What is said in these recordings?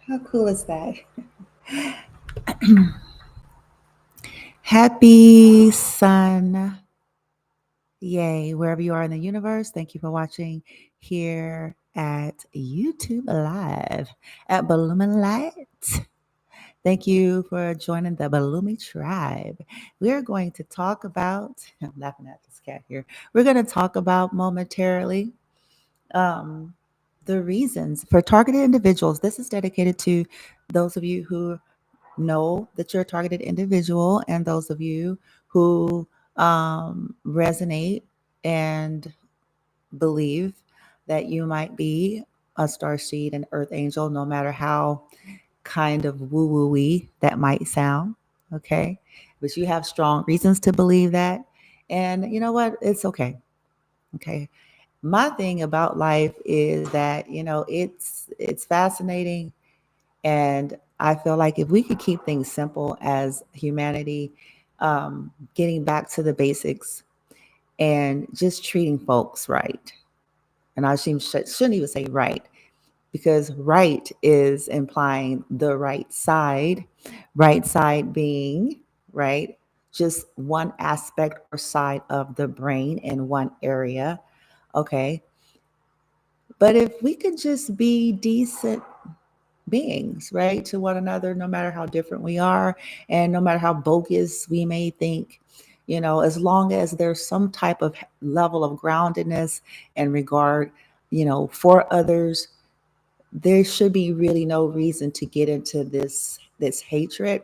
How cool is that? Happy Sun. Yay, wherever you are in the universe. Thank you for watching here at YouTube Live at Balloon Light. Thank you for joining the Balumi tribe. We're going to talk about, I'm laughing at this cat here. We're going to talk about momentarily um, the reasons for targeted individuals. This is dedicated to those of you who know that you're a targeted individual and those of you who resonate and believe that you might be a star seed and earth angel, no matter how kind of woo-woo-y that might sound. Okay. But you have strong reasons to believe that. And you know what? It's okay. Okay. My thing about life is that, it's fascinating. And I feel like if we could keep things simple as humanity, getting back to the basics and just treating folks right. And I shouldn't even say right, because right is implying the right side being, right, just one aspect or side of the brain in one area. Okay. But if we could just be decent beings, right, to one another, no matter how different we are and no matter how bogus we may think, as long as there's some type of level of groundedness and regard, for others, there should be really no reason to get into this hatred,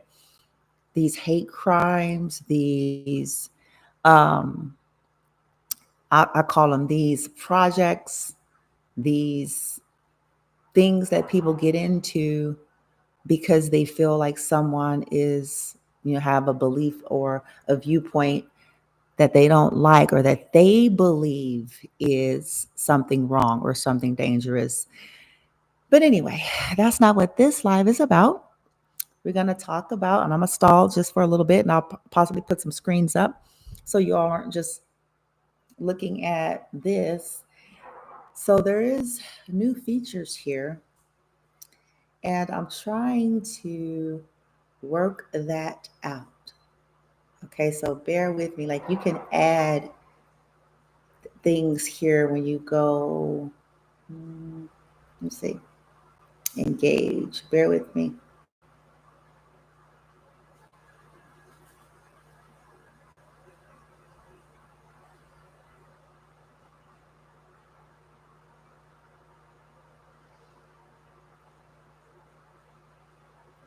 these hate crimes, these um I call them these projects, these things that people get into because they feel like someone is, have a belief or a viewpoint that they don't like or that they believe is something wrong or something dangerous. But anyway, that's not what this live is about. We're going to talk about, and I'm going to stall just for a little bit and I'll possibly put some screens up so you all aren't just looking at this. So there is new features here and I'm trying to work that out. Okay, so bear with me. Like you can add things here when you go, let's see, engage. Bear with me.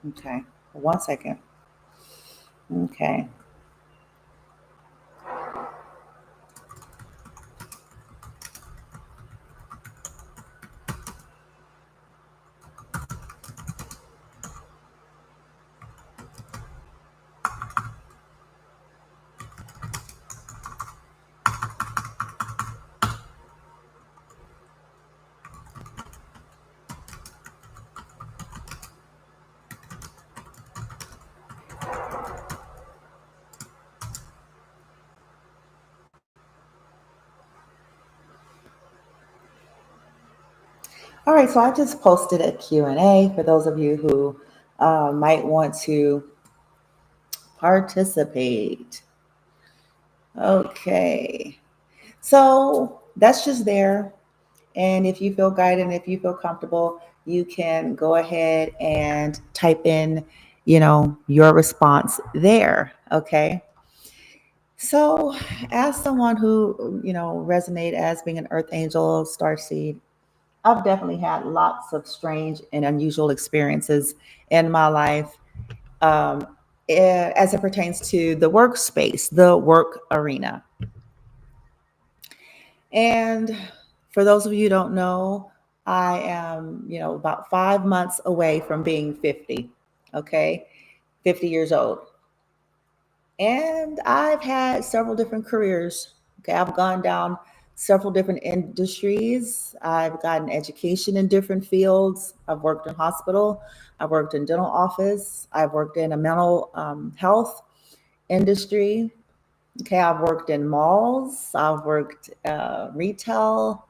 Okay, 1 second. Okay. All right, so I just posted a Q&A for those of you who might want to participate. Okay, so that's just there. And if you feel guided and if you feel comfortable, you can go ahead and type in, your response there. Okay. So, as someone who, resonate as being an earth angel, starseed, I've definitely had lots of strange and unusual experiences in my life as it pertains to the workspace, the work arena. And for those of you who don't know, I am, about 5 months away from being 50. Okay. 50 years old. And I've had several different careers. Okay. I've gone down several different industries. I've gotten education in different fields. I've worked in hospital. I've worked in dental office. I've worked in a mental health industry. Okay, I've worked in malls. I've worked retail,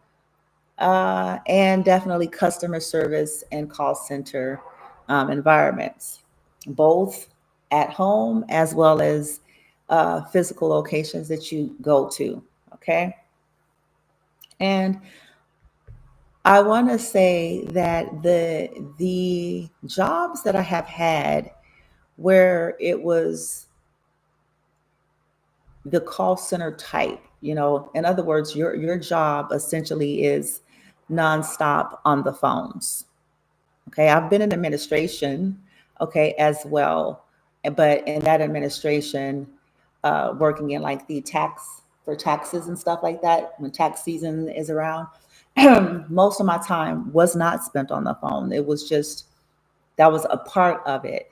and definitely customer service and call center environments, both at home as well as physical locations that you go to. Okay. And I want to say that the jobs that I have had where it was the call center type, in other words, your job essentially is nonstop on the phones. Okay, I've been in administration, okay, as well, but in that administration, working in like the taxes and stuff like that, when tax season is around, most of my time was not spent on the phone. It was just that was a part of it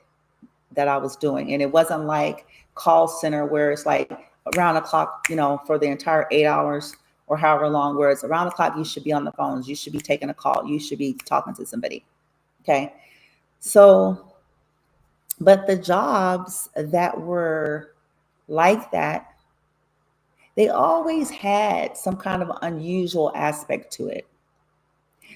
that I was doing, and it wasn't like call center where it's like around the clock, for the entire 8 hours or however long. Where it's around the clock, you should be on the phones, you should be taking a call, you should be talking to somebody. Okay. So, but the jobs that were like that, they always had some kind of unusual aspect to it.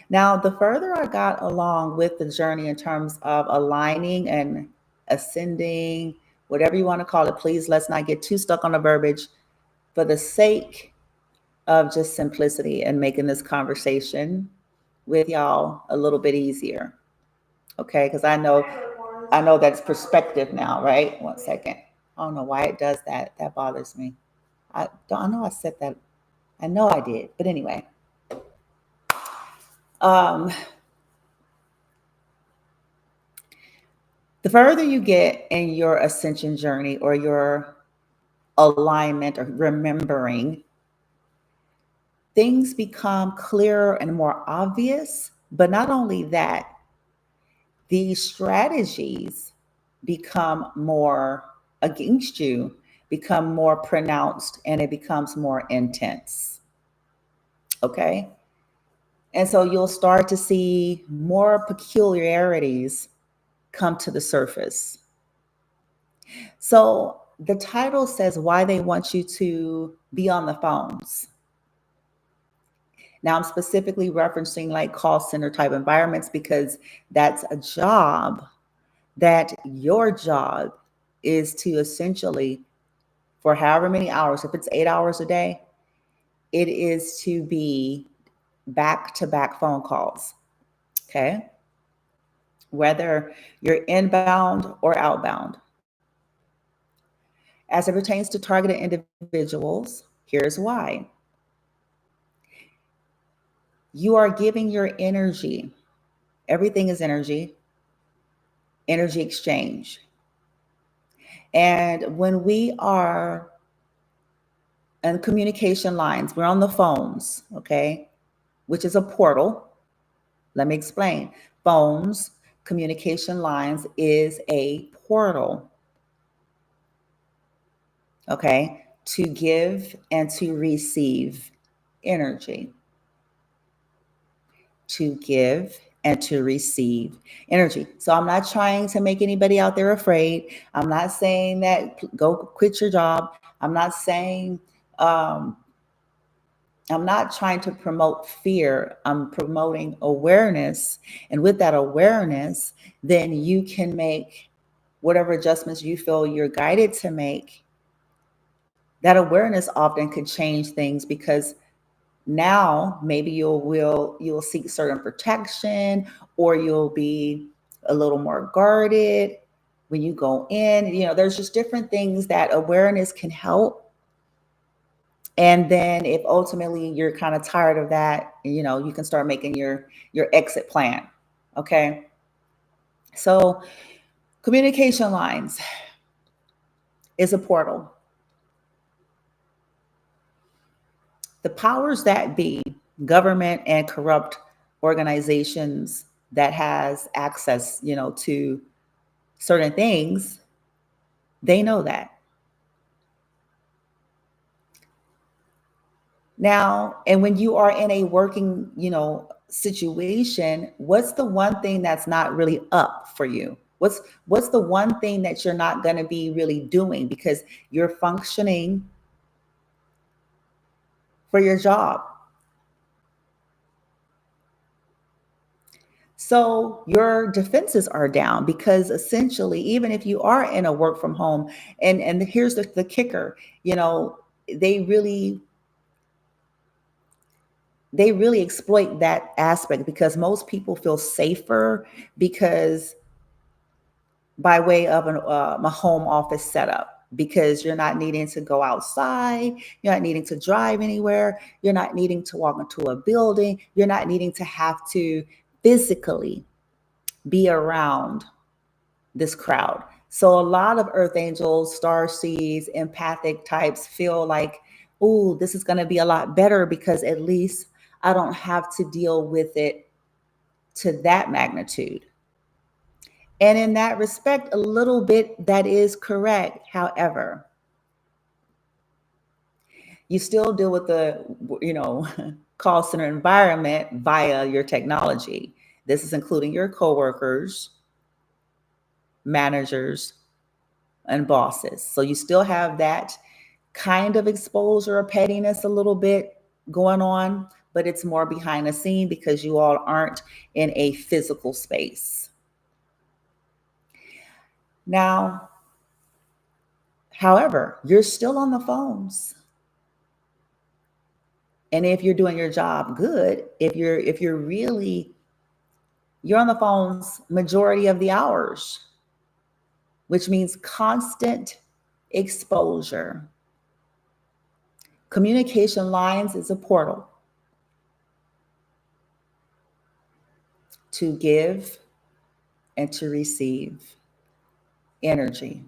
Now, the further I got along with the journey in terms of aligning and ascending, whatever you want to call it, please let's not get too stuck on the verbiage for the sake of just simplicity and making this conversation with y'all a little bit easier. Okay, because I know that's perspective now, right? 1 second. I don't know why it does that. That bothers me. I know I said that. I know I did. But anyway, um, the further you get in your ascension journey or your alignment or remembering, things become clearer and more obvious. But not only that, these strategies become more against you, become more pronounced, and it becomes more intense. Okay. And so you'll start to see more peculiarities come to the surface. So the title says why they want you to be on the phones. Now I'm specifically referencing like call center type environments because that's a job that your job is to essentially, for however many hours, if it's 8 hours a day, it is to be back to back phone calls. Okay. Whether you're inbound or outbound. As it pertains to targeted individuals, here's why. You are giving your energy. Everything is energy exchange. And when we are on communication lines, we're on the phones, okay, which is a portal. Let me explain. Phones, communication lines is a portal, okay, to give and to receive energy. To give and to receive energy. So I'm not trying to make anybody out there afraid. I'm not saying that go quit your job. I'm not saying, I'm not trying to promote fear. I'm promoting awareness. And with that awareness, then you can make whatever adjustments you feel you're guided to make. That awareness often could change things because now maybe you'll seek certain protection, or you'll be a little more guarded when you go in. There's just different things that awareness can help. And then if ultimately you're kind of tired of that, you can start making your exit plan. Okay. So communication lines is a portal. The powers that be, government and corrupt organizations that has access, to certain things, they know that. Now, and when you are in a working, situation, what's the one thing that's not really up for you? What's the one thing that you're not going to be really doing because you're functioning for your job? So your defenses are down because essentially, even if you are in a work from home, and here's the kicker, they really they really exploit that aspect because most people feel safer because by way of a home office setup, because you're not needing to go outside, you're not needing to drive anywhere, you're not needing to walk into a building, you're not needing to have to physically be around this crowd. So a lot of earth angels, star seeds, empathic types feel like, oh, this is going to be a lot better because at least I don't have to deal with it to that magnitude. And in that respect, a little bit that is correct. However, you still deal with the, call center environment via your technology. This is including your coworkers, managers, and bosses. So you still have that kind of exposure or pettiness a little bit going on, but it's more behind the scene because you all aren't in a physical space. Now, however, you're still on the phones. And if you're doing your job good, if you're really, you're on the phones majority of the hours, which means constant exposure. Communication lines is a portal to give and to receive energy.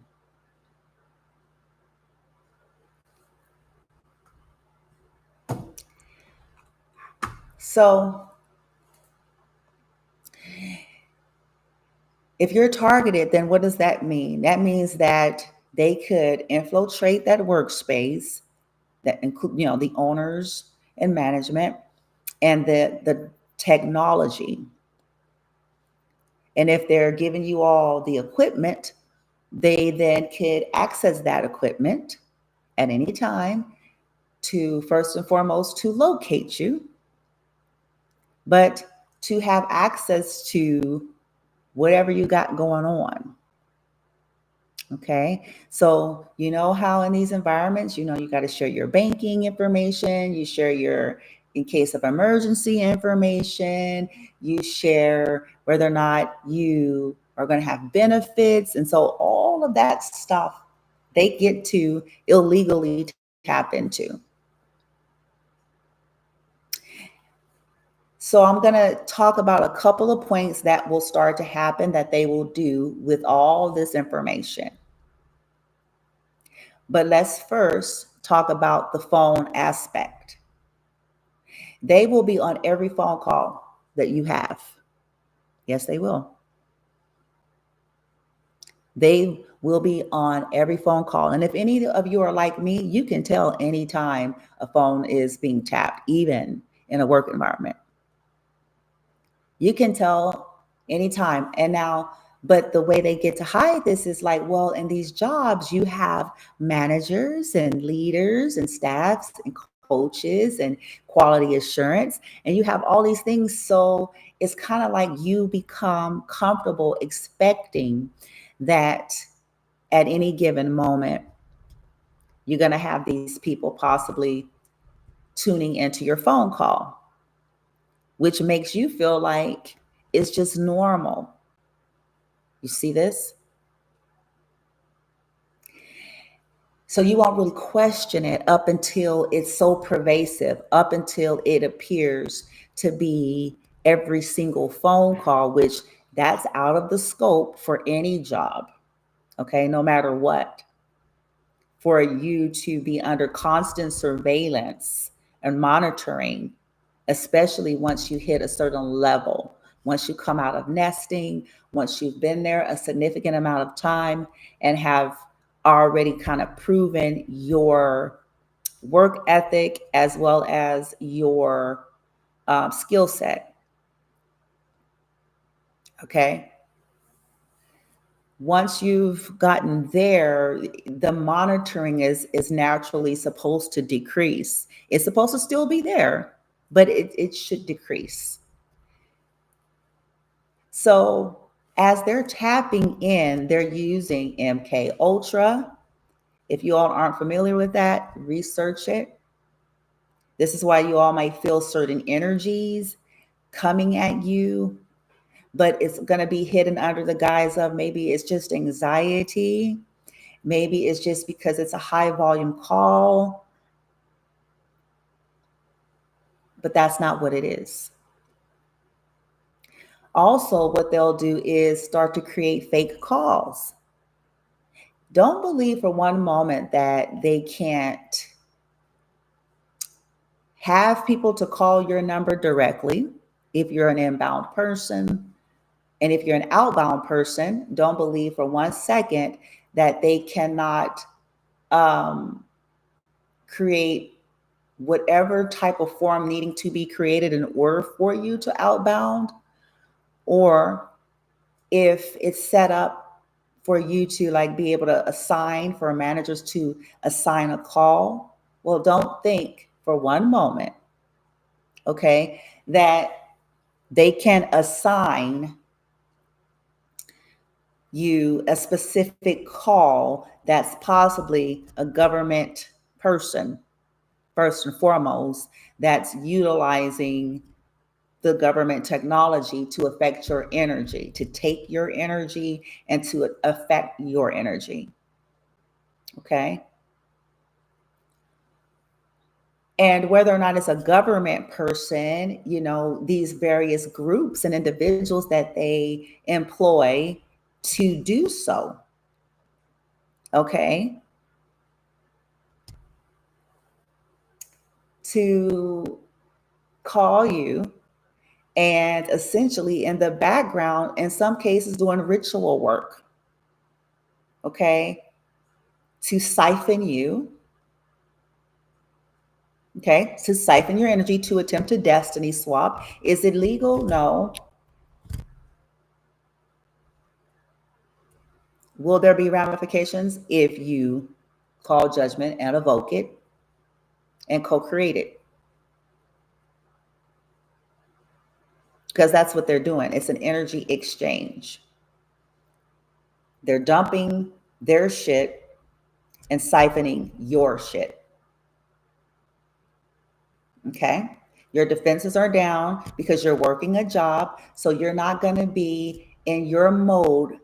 So if you're targeted, then what does that mean? That means that they could infiltrate that workspace, that include, the owners and management and the technology. And if they're giving you all the equipment, they then could access that equipment at any time to, first and foremost, to locate you, but to have access to whatever you got going on. Okay. So, you know how in these environments, you got to share your banking information, you share your, in case of emergency information, you share whether or not you are going to have benefits. And so all of that stuff they get to illegally tap into. So I'm going to talk about a couple of points that will start to happen that they will do with all this information. But let's first talk about the phone aspect. They will be on every phone call that you have. Yes, they will. They will be on every phone call. And if any of you are like me, you can tell anytime a phone is being tapped, even in a work environment. You can tell anytime. And now, but the way they get to hide this is like, well, in these jobs, you have managers and leaders and staffs and coaches and quality assurance, and you have all these things. So it's kind of like you become comfortable expecting that at any given moment, you're going to have these people possibly tuning into your phone call, which makes you feel like it's just normal. You see this? So you won't really question it up until it's so pervasive, up until it appears to be every single phone call, which that's out of the scope for any job, okay, no matter what. For you to be under constant surveillance and monitoring, especially once you hit a certain level, once you come out of nesting, once you've been there a significant amount of time and have already kind of proven your work ethic as well as your skill set. Okay. Once you've gotten there, the monitoring is naturally supposed to decrease. It's supposed to still be there, but it should decrease. So as they're tapping in, they're using MK Ultra. If you all aren't familiar with that, research it. This is why you all might feel certain energies coming at you, but it's going to be hidden under the guise of maybe it's just anxiety. Maybe it's just because it's a high volume call, but that's not what it is. Also, what they'll do is start to create fake calls. Don't believe for one moment that they can't have people to call your number directly if you're an inbound person. And if you're an outbound person, don't believe for 1 second that they cannot create whatever type of form needing to be created in order for you to outbound, or if it's set up for you to like be able to assign for managers to assign a call. Well, don't think for one moment, okay, that they can assign you a specific call that's possibly a government person, first and foremost, that's utilizing the government technology to affect your energy, to take your energy and to affect your energy. Okay. And whether or not it's a government person, you know, these various groups and individuals that they employ to do so. Okay. To call you and essentially in the background, in some cases, doing ritual work. Okay. To siphon you. Okay. To siphon your energy, to attempt a destiny swap. Is it legal? No. Will there be ramifications if you call judgment and evoke it and co-create it? Because that's what they're doing. It's an energy exchange. They're dumping their shit and siphoning your shit. Okay. Your defenses are down because you're working a job. So you're not going to be in your mode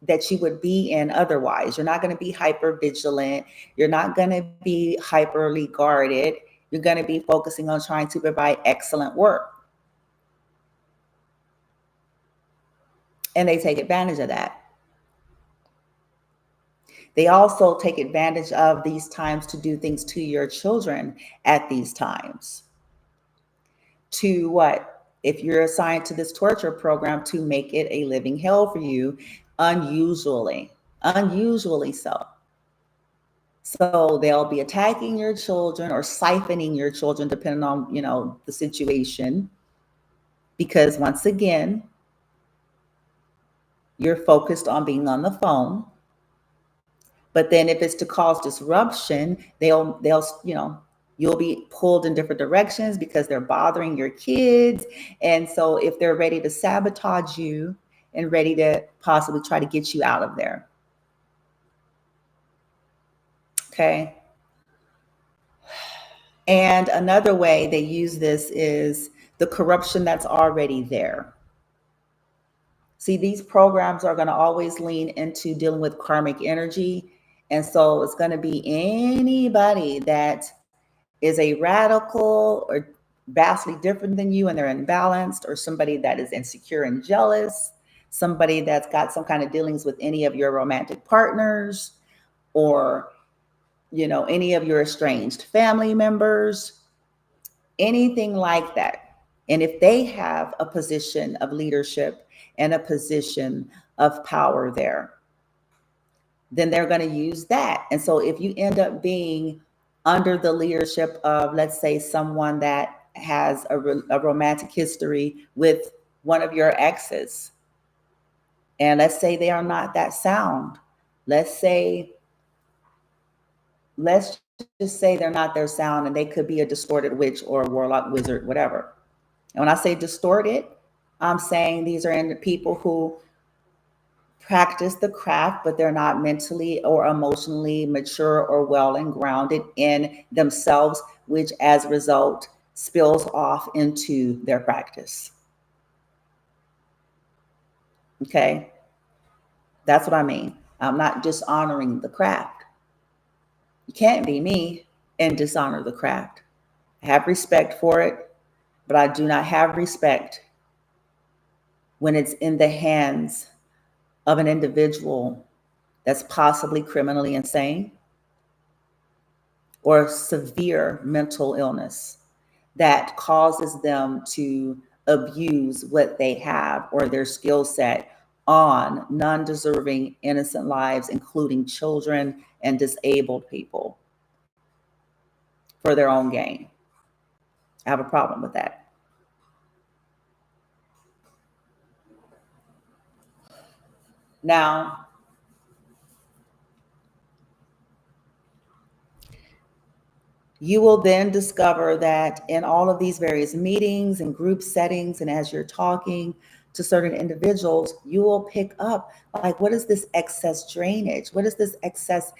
that you would be in otherwise. You're not going to be hyper vigilant. You're not going to be hyperly guarded. You're going to be focusing on trying to provide excellent work. And they take advantage of that. They also take advantage of these times to do things to your children at these times. To what? If you're assigned to this torture program, to make it a living hell for you, unusually so. So they'll be attacking your children or siphoning your children, depending on, you know, the situation. Because once again, you're focused on being on the phone. But then if it's to cause disruption, they'll, you know, you'll be pulled in different directions because they're bothering your kids. And so if they're ready to sabotage you and ready to possibly try to get you out of there. Okay. And another way they use this is the corruption that's already there. See, these programs are going to always lean into dealing with karmic energy. And so it's going to be anybody that is a radical or vastly different than you and they're imbalanced, or somebody that is insecure and jealous, somebody that's got some kind of dealings with any of your romantic partners, or, you know, any of your estranged family members, anything like that. And if they have a position of leadership and a position of power there, then they're going to use that. And so if you end up being under the leadership of, let's say, someone that has a romantic history with one of your exes. And let's say they are not that sound. Let's just say they're not their sound, and they could be a distorted witch or a warlock, wizard, whatever. And when I say distorted, I'm saying these are people who practice the craft, but they're not mentally or emotionally mature or well and grounded in themselves, which as a result spills off into their practice. Okay? That's what I mean. I'm not dishonoring the craft. You can't be me and dishonor the craft. I have respect for it, but I do not have respect when it's in the hands of an individual that's possibly criminally insane or severe mental illness that causes them to abuse what they have or their skill set on non-deserving innocent lives, including children and disabled people, for their own gain. I have a problem with that. Now, you will then discover that in all of these various meetings and group settings, and as you're talking to certain individuals, you will pick up, like, what is this excess drainage? What is this excess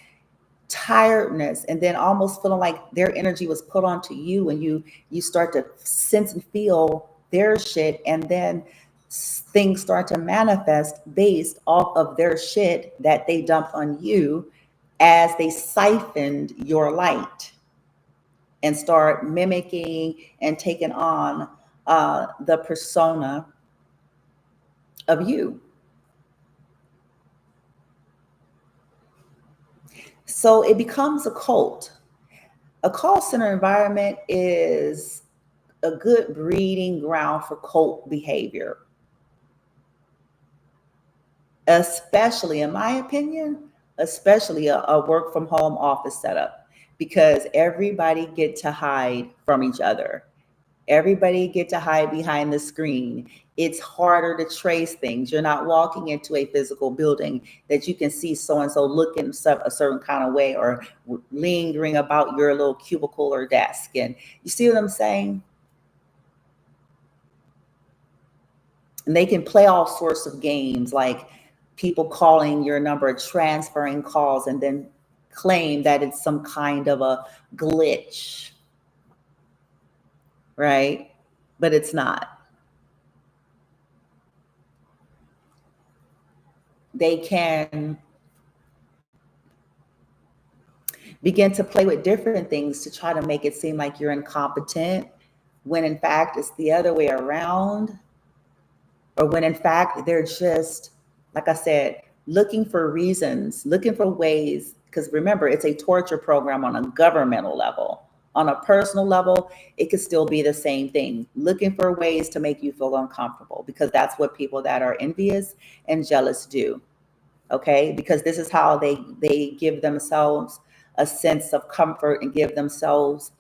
tiredness? And then almost feeling like their energy was put onto you, and you start to sense and feel their shit, and then things start to manifest based off of their shit that they dumped on you as they siphoned your light and start mimicking and taking on the persona of you. So it becomes a cult. A call center environment is a good breeding ground for cult behavior, especially, in my opinion, especially a work from home office setup, because everybody get to hide from each other. Everybody get to hide behind the screen. It's harder to trace things. You're not walking into a physical building that you can see so-and-so looking a certain kind of way or lingering about your little cubicle or desk. And you see what I'm saying? And they can play all sorts of games, like people calling your number, transferring calls, and then claim that it's some kind of a glitch, right? But it's not. They can begin to play with different things to try to make it seem like you're incompetent, when in fact it's the other way around, or when in fact they're just, like I said, looking for reasons, looking for ways, because remember, it's a torture program on a governmental level. On a personal level, it could still be the same thing, looking for ways to make you feel uncomfortable, because that's what people that are envious and jealous do. Okay, because this is how they give themselves a sense of comfort and give themselves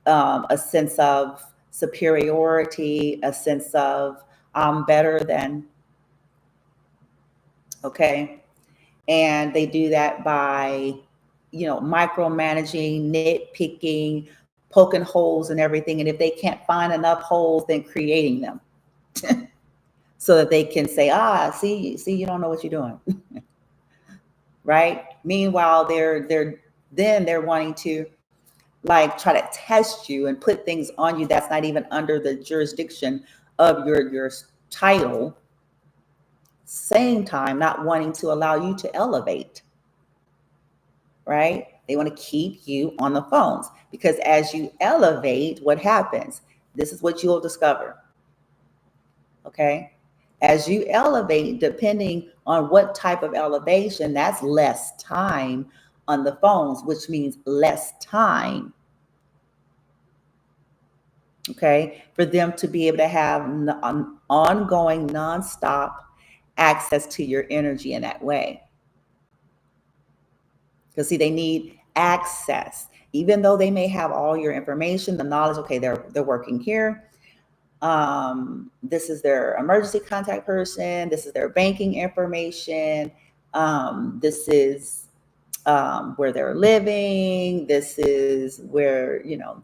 a sense of superiority, a sense of I'm better than. Okay, and they do that by, micromanaging, nitpicking, poking holes in everything, and if they can't find enough holes, then creating them so that they can say, see, you don't know what you're doing. Right? Meanwhile, they're wanting to, like, try to test you and put things on you that's not even under the jurisdiction of your title. Same time, not wanting to allow you to elevate. Right? They want to keep you on the phones, because as you elevate, what happens? This is what you'll discover. Okay? As you elevate, depending on what type of elevation, that's less time on the phones, which means less time, okay, for them to be able to have ongoing, nonstop access to your energy in that way. Because see, they need access. even though they may have all your information, the knowledge, okay, they're working here. This is their emergency contact person. This is their banking information. This is where they're living. This is where,